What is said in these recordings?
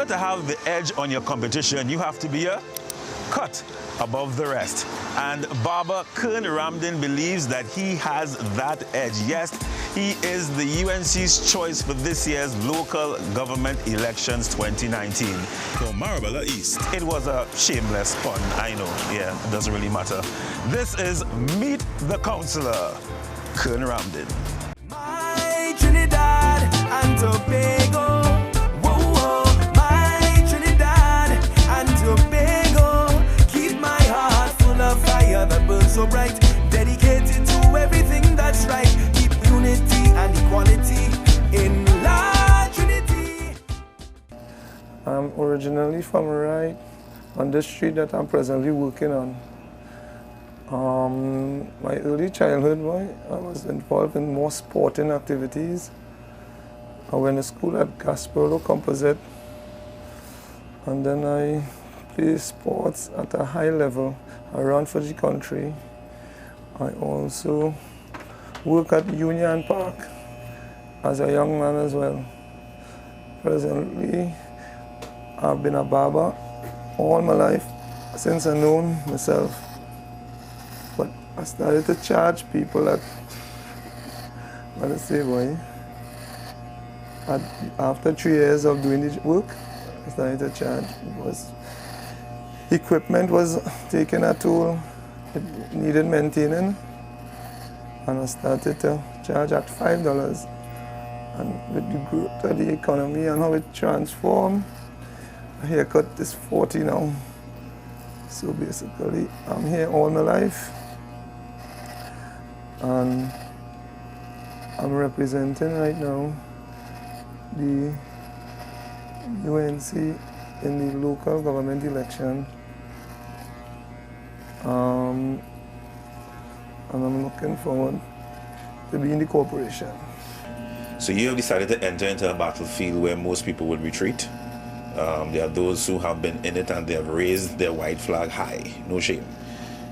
to have the edge on your competition, you have to be a cut above the rest. And Barber Kern Ramdin believes that he has that edge. Yes, he is the UNC's choice for this year's local government elections 2019. For Marabella East, it was a shameless pun, I know. Yeah, it doesn't really matter. This is Meet the Councilor, Kern Ramdin. My Trinidad and Tobago, whoa, whoa, my Trinidad and Tobago, keep my heart full of fire that burns so bright, dedicated to everything that's right, keep unity and equality in La Trinity. I'm originally from right on the street that I'm presently working on. My early childhood, I was involved in more sporting activities. I went to school at Gasparilla Composite, and then I played sports at a high level around for the country. I also work at Union Park as a young man as well. Presently, I've been a barber all my life since I known myself. But I started to charge people that, let's say, after 3 years of doing the work, I started to charge because equipment was taking a toll, it needed maintaining, and I started to charge at $5. And with the growth of the economy and how it transformed, a haircut is $40 now. So basically, I'm here all my life. And I'm representing right now the UNC in the local government election. And I'm looking forward to be in the corporation. So you have decided to enter into a battlefield where most people would retreat. There are those who have been in it and they have raised their white flag high, no shame,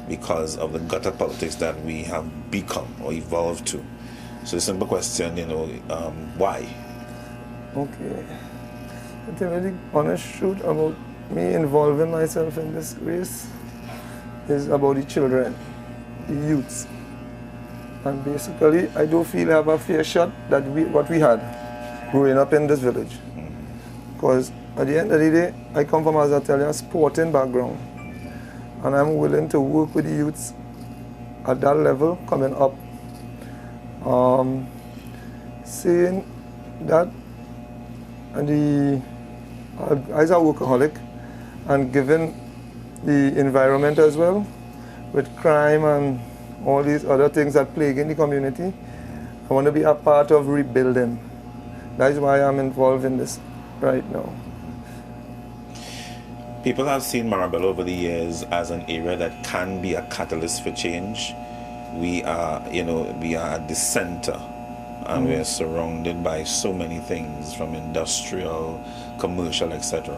because of the gutter politics that we have become or evolved to. So the simple question, why? Okay. To tell you the honest truth about me involving myself in this race is about the children, the youths. And basically, I do feel I have a fair shot that what we had growing up in this village. Because at the end of the day, I come from, as I tell you, a sporting background. And I'm willing to work with the youths at that level coming up. Saying that, and as a workaholic, and given the environment as well, with crime and all these other things that plague in the community, I want to be a part of rebuilding. That is why I'm involved in this right now. People have seen Marabella over the years as an area that can be a catalyst for change. We are at the center, and we are surrounded by so many things, from industrial, commercial, etc.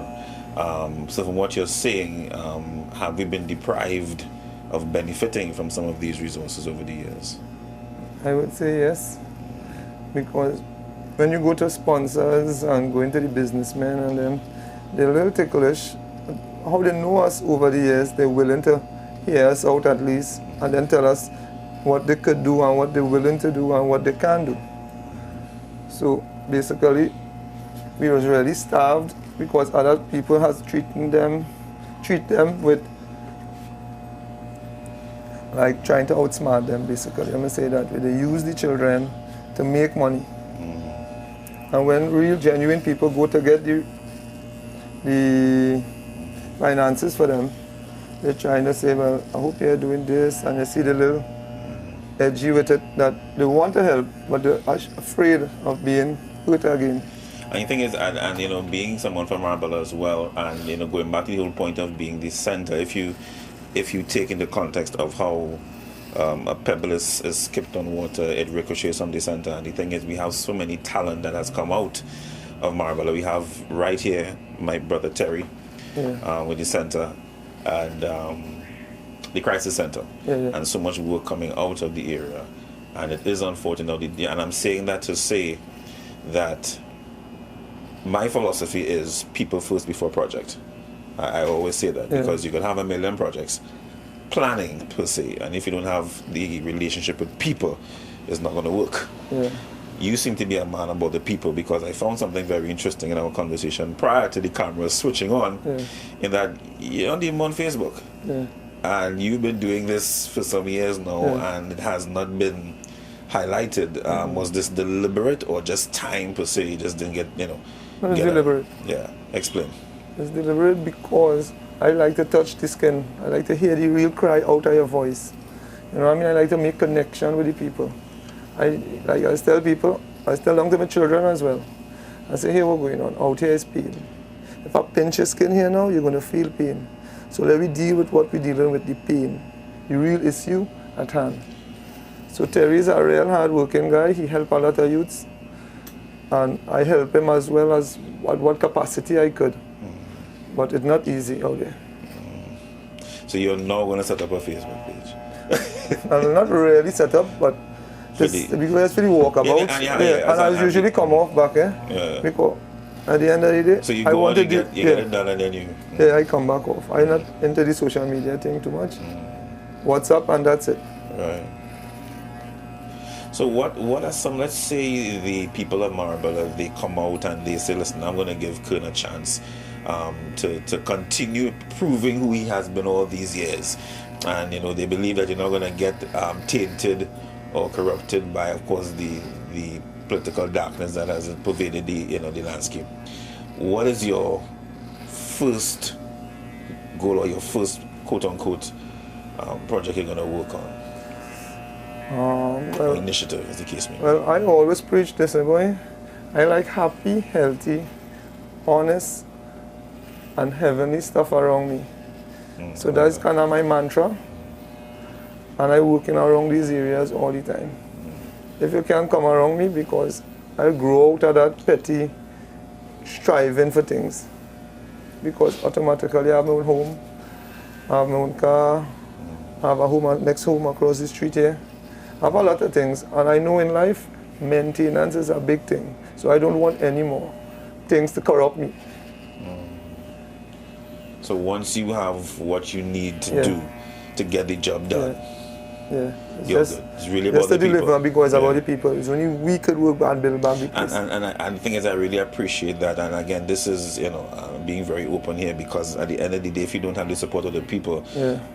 So from what you're saying, have we been deprived of benefiting from some of these resources over the years? I would say yes, because when you go to sponsors and go into the businessmen and them, they're a little ticklish. How they know us over the years, they're willing to hear us out at least and then tell us what they could do and what they're willing to do and what they can do. So basically, we was really starved because other people has treat them with like trying to outsmart them basically. I'm gonna say that they use the children to make money. And when real genuine people go to get the finances for them, they're trying to say, well, I hope you're doing this, and you see the little edgy with it, that they want to help, but they're afraid of being hurt again. And the thing is, and being someone from Marabella as well, and going back to the whole point of being the center, if you take in the context of how a pebble is skipped on water, it ricochets from the center. And the thing is, we have so many talent that has come out of Marabella. We have right here my brother Terry, with the center and the crisis center, and so much work coming out of the area. And it is unfortunate, and I'm saying that to say that my philosophy is people first before project. I always say that because you can have a million projects, planning per se, and if you don't have the relationship with people, it's not going to work. Yeah. You seem to be a man about the people, because I found something very interesting in our conversation prior to the cameras switching on, in that you're not even on Facebook. Yeah. And you've been doing this for some years now, and it has not been highlighted. Was this deliberate or just time per se? You just didn't get, No, it's deliberate. Yeah, explain. It's deliberate because I like to touch the skin. I like to hear the real cry out of your voice. You know what I mean? I like to make connection with the people. I tell people, I tell them to my children as well. I say, here what's going on? Out here is pain. If I pinch your skin here now, you're going to feel pain. So let me deal with what we're dealing with, the pain, the real issue at hand. So Terry is a real hard-working guy. He helped a lot of youths. And I help him as well as what capacity I could. But it's not easy out there. So you're now going to set up a Facebook page? I'm not really set up, but because it's for the walkabout. And I usually come off back, because at the end of the day, so you go on, you get it done, and then you... Yeah, I come back off. I'm not into the social media thing too much. WhatsApp, and that's it. Right. So what are some, let's say the people of Marabella, they come out and they say, listen, I'm going to give Kern a chance to continue proving who he has been all these years. And, they believe that you're not going to get tainted or corrupted by, of course, the political darkness that has pervaded the landscape. What is your first goal or your first quote-unquote project you're going to work on? Or initiative, as the case may be. Well, I always preach this, boy. I like happy, healthy, honest, and heavenly stuff around me. So that's kind of my mantra. And I work in around these areas all the time. If you can't come around me, because I grow out of that petty striving for things. Because automatically I have my own home, I have my own car, I have a home, next home across the street here. I have a lot of things, and I know in life, maintenance is a big thing. So I don't want any more things to corrupt me. So once you have what you need to do to get the job done, you're good. It's really about the people. Just to deliver, because about the people. It's only we could work and build back the place. And the thing is, I really appreciate that. And again, this is, being very open here, because at the end of the day, if you don't have the support of the people,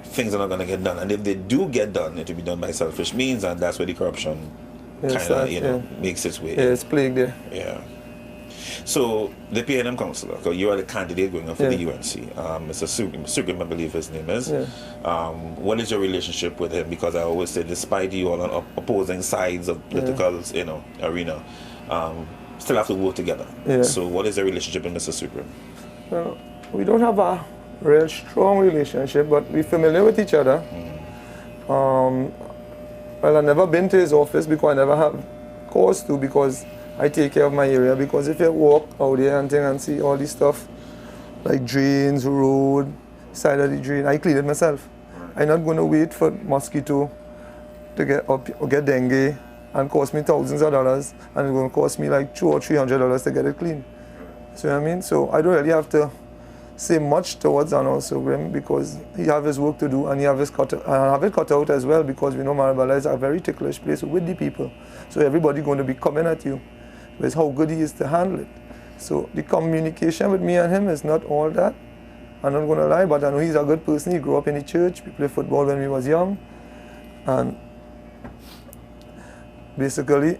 things are not going to get done. And if they do get done, it will be done by selfish means, and that's where the corruption kind of, makes its way. Yeah, it's plagued there. Yeah. So, the PNM Councilor, because you are the candidate going on for the UNC, Mr. Sugrim, I believe his name is. What is your relationship with him? Because I always say, despite you all on opposing sides of political, arena, still have to work together. So, what is the relationship with Mr. Sugrim? Well, we don't have a real strong relationship, but we're familiar with each other. Well, I've never been to his office because I never have cause to, because I take care of my area. Because if you walk out there and see all this stuff, like drains, road, side of the drain, I clean it myself. I'm not going to wait for mosquito to get up or get dengue and cost me thousands of dollars, and it's going to cost me like $200 or $300 to get it clean. See what I mean? So I don't really have to say much towards Arnold Sugrim, because he have his work to do, and he have his cut out, and I have it cut out as well, because we know Marabella is a very ticklish place with the people. So everybody going to be coming at you. It's how good he is to handle it. So the communication with me and him is not all that. I'm not going to lie, but I know he's a good person. He grew up in the church. We played football when we was young. And basically,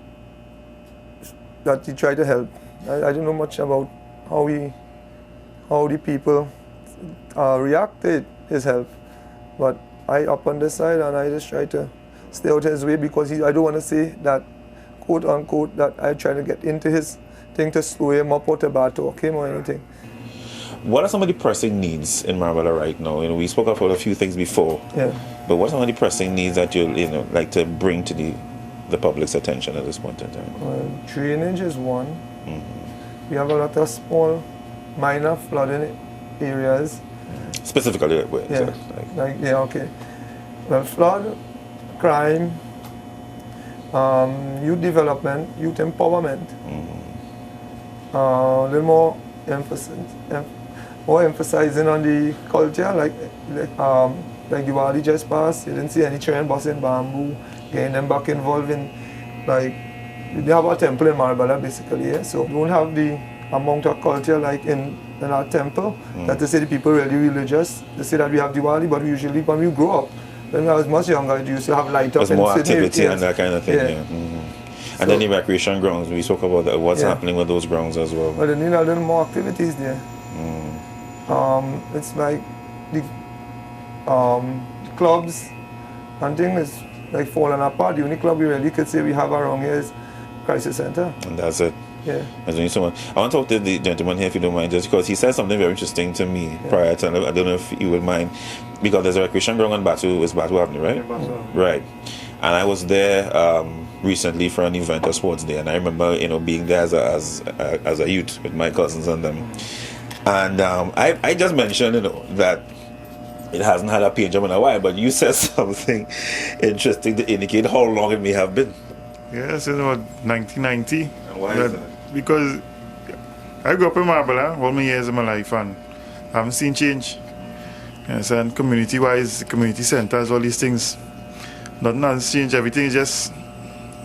that he tried to help. I don't know much about how the people react to his help. But I up on this side, and I just try to stay out his way, because I don't want to say that, quote unquote, that I try to get into his thing to slow him up or to bad talk him or anything. What are some of the pressing needs in Marabella right now? We spoke about a few things before. But what are some of the pressing needs that you like to bring to the public's attention at this point in time? Drainage is one. We have a lot of small, minor flooding areas. Specifically, where? Okay. Well, flood, crime, youth development, youth empowerment. a little more more emphasizing on the culture, like Diwali just passed. You didn't see any children busting bamboo, getting them back involved in, like, we have a temple in Marabella basically, yeah? So we don't have the amount of culture like in our temple, that to say the people really religious. They say that we have Diwali, but usually when we grow up, when I was much younger, we used to have light up. There's more activity and that kind of thing, yeah. And then the recreation grounds, we spoke about that. What's happening with those grounds as well? Well, they need a little more activities there. It's like the clubs and things is like falling apart. The only club we really could say we have around here is Crisis Center. And that's it. Yeah. Thank you so much. I want to talk to the gentleman here, if you don't mind, just because he said something very interesting to me prior to, I don't know if you would mind, because there's a recreation ground on Batu Avenue, right? Right. And I was there recently for an event, a sports day, and I remember, being there as a youth with my cousins and them. And I just mentioned, that it hasn't had a paint job in a while, but you said something interesting to indicate how long it may have been. Yes, it's about 1990. And why is that? Because I grew up in Marabella all my years of my life and I haven't seen change. Yes, and community-wise, community centers, all these things, nothing has changed. Everything is just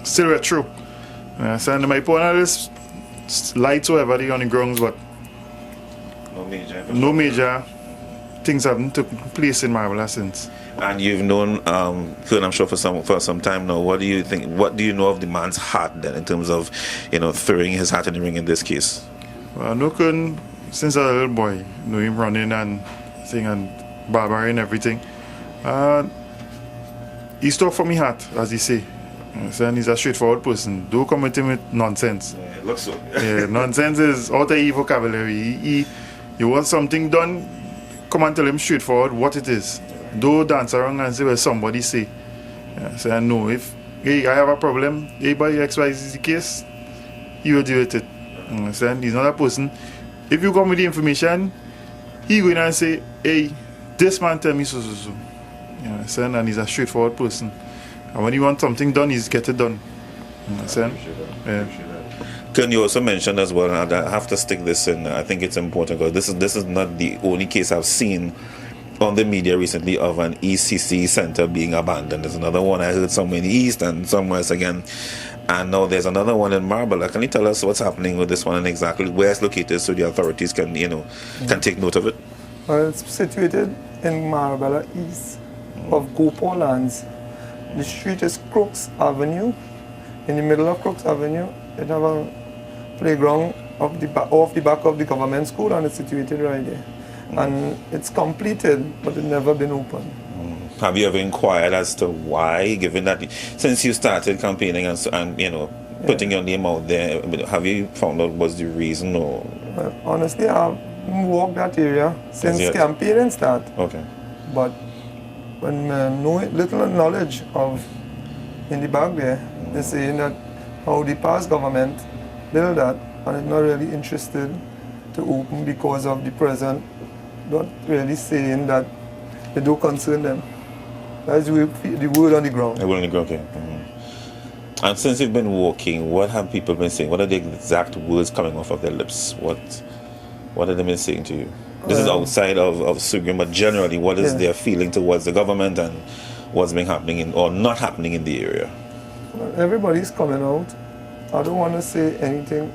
still retro. Yes, and my point is lights or everybody on the grounds, but no major things haven't taken place in Marabella since. And you've known Kern, I'm sure, for some time now. What do you think? What do you know of the man's heart then, in terms of, throwing his hat in the ring in this case? Well, I know Kern since I was a little boy. Know him running and thing and barbering and everything. He's talk from his heart, as he say. And he's a straightforward person. Don't come with him with nonsense. Yeah, it looks so. Nonsense is out of his vocabulary. You want something done, come and tell him straightforward what it is. Don't dance around and say what somebody say. So I know if I have a problem, by XY is the case, he will deal with it. Understand? He's not a person. If you come with the information, he go in and say, hey, this man tell me so. You understand? And he's a straightforward person. And when you want something done, he's get it done. You understand? Can you also mention as well, and I have to stick this in, I think it's important, because this is not the only case I've seen on the media recently of an ECC center being abandoned. There's another one I heard somewhere in the east and somewhere else again. And now there's another one in Marabella. Can you tell us what's happening with this one and exactly where it's located so the authorities can, can take note of it? Well, it's situated in Marabella East of Gopal lands. The street is Crooks Avenue. In the middle of Crooks Avenue, it have a playground off the back of the government school, and it's situated right there. And it's completed, but it's never been opened. Have you ever inquired as to why, given that since you started campaigning and putting your name out there, have you found out what's the reason? Or well, honestly, I've walked that area since campaigning start. Okay. But when little knowledge of in the back there, they're saying that how the past government built that, and it's not really interested to open because of the present. Not really saying that they don't concern them. That's the word on the ground. The word on the ground, okay. And since you've been walking, what have people been saying? What are the exact words coming off of their lips? What have they been saying to you? This is outside of Sugrim, but generally, what is their feeling towards the government and what's been happening or not happening in the area? Well, everybody's coming out. I don't want to say anything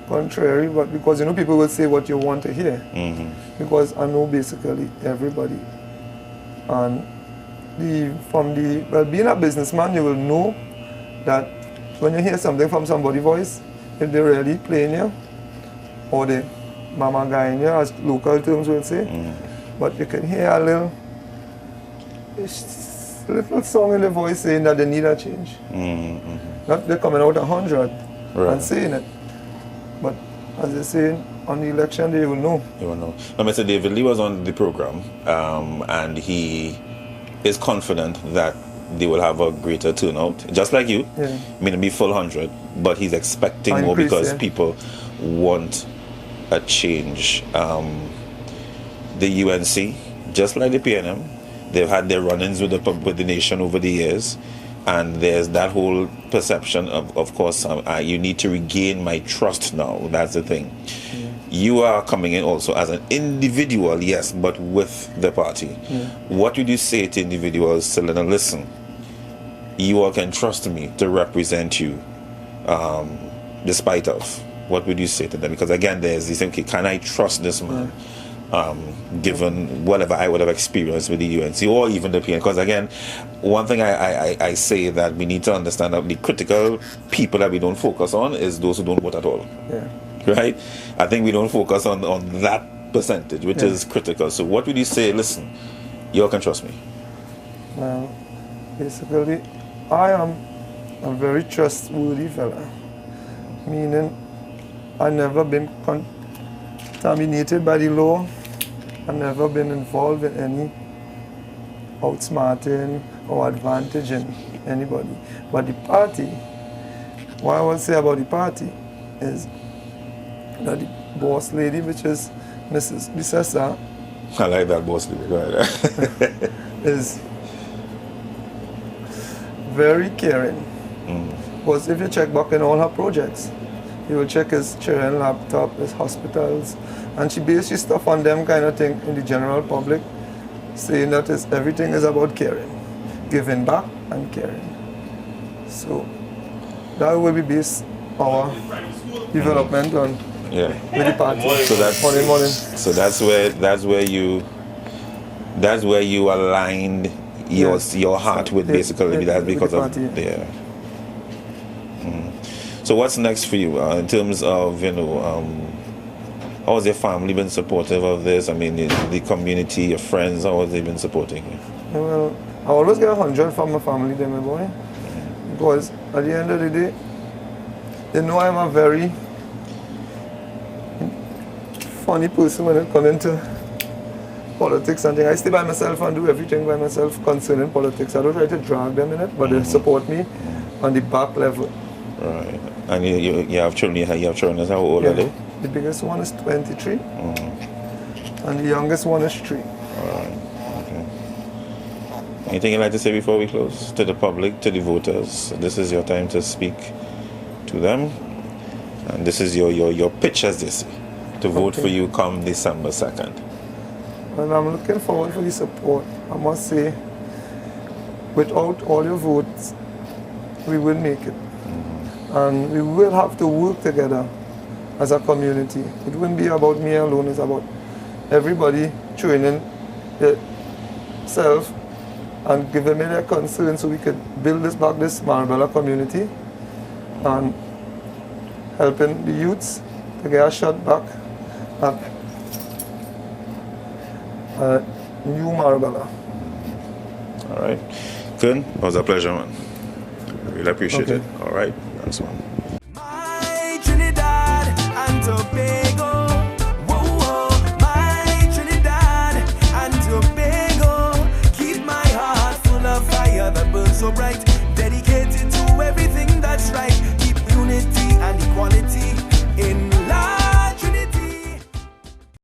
contrary, but because people will say what you want to hear. Because I know basically everybody, and being a businessman, you will know that when you hear something from somebody's voice, if they're really playing you, or they mama guy in you, as local terms will say, but you can hear a little song in the voice saying that they need a change. Not they're coming out 100 and saying it. But as they say, on the election day, you will know. You will know. Now, Mr. David Lee was on the program, and he is confident that they will have a greater turnout, just like you. Yeah. It may not be full 100, but he's expecting more because people want a change. The UNC, just like the PNM, they've had their run-ins with the nation over the years. And there's that whole perception of course, you need to regain my trust now. That's the thing. You are coming in also as an individual, yes, but with the party. What would you say to individuals to let them listen? You all can trust me to represent you, despite of. What would you say to them? Because again, there's this, okay, can I trust this man? Given whatever I would have experienced with the UNC or even the PN. Because again, one thing I say that we need to understand that the critical people that we don't focus on is those who don't vote at all. Right? I think we don't focus on that percentage, which is critical. So what would you say, listen, you all can trust me? Well, basically, I am a very trustworthy fella. Meaning, I've never been contaminated by the law. I've never been involved in any outsmarting or advantaging anybody. But the party, what I will say about the party is that the boss lady, which is Mrs. Bisessa, I like that boss lady, right? is very caring. Because if you check back in all her projects, you will check his children laptop, his hospitals, and she bases stuff on them kind of thing in the general public, saying that everything is about caring, giving back and caring. So that will be based our development on with the party. So that's where you aligned your heart with basically that because of So what's next for you in terms of how has your family been supportive of this? I mean, the community, your friends, how have they been supporting you? Well, I always get 100 from my family, then, my boy, because at the end of the day, they know I'm a very funny person when it comes into politics and things. I stay by myself and do everything by myself concerning politics. I don't try to drag them in it, but they support me on the back level. Right. And you have children. You have children. How old are they? The biggest one is 23, and the youngest one is 3. All right. Okay. Anything you'd like to say before we close? To the public, to the voters, this is your time to speak to them, and this is your pitch, as they say, to vote for you come December 2nd. And I'm looking forward for the support. I must say, without all your votes, we will make it. And we will have to work together as a community. It wouldn't be about me alone, it's about everybody joining themselves and giving me their concern so we could build this Marabella community and helping the youths to get a shot back at new Marabella. All right. Good. It was a pleasure, man. Really appreciate it. All right. That's one.